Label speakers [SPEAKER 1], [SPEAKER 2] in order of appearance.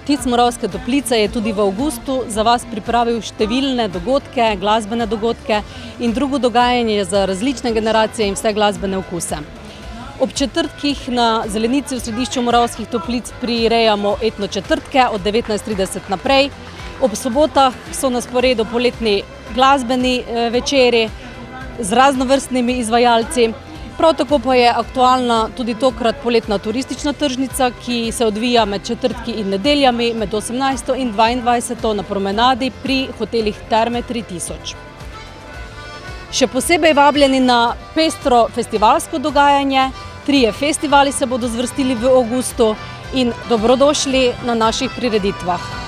[SPEAKER 1] TIC Moravske Toplice je tudi v avgustu za vas pripravil številne dogodke, glasbene dogodke in drugo dogajanje za različne generacije in vse glasbene okuse. Ob četrtkih na zelenici v središču Moravskih Toplic prirejamo etno četrtke od 19:30 naprej. Ob sobotah so na sporedu poletni glasbeni večeri z raznovrstnimi izvajalci. Prav tako pa je aktualna tudi tokrat poletna turistična tržnica, ki se odvija med četrtki in nedeljami med 18. in 22. na promenadi pri hotelih Terme 3000. Še posebej vabljeni na pestro festivalsko dogajanje. 3 festivali se bodo zvrstili v avgustu in dobrodošli na naših prireditvah.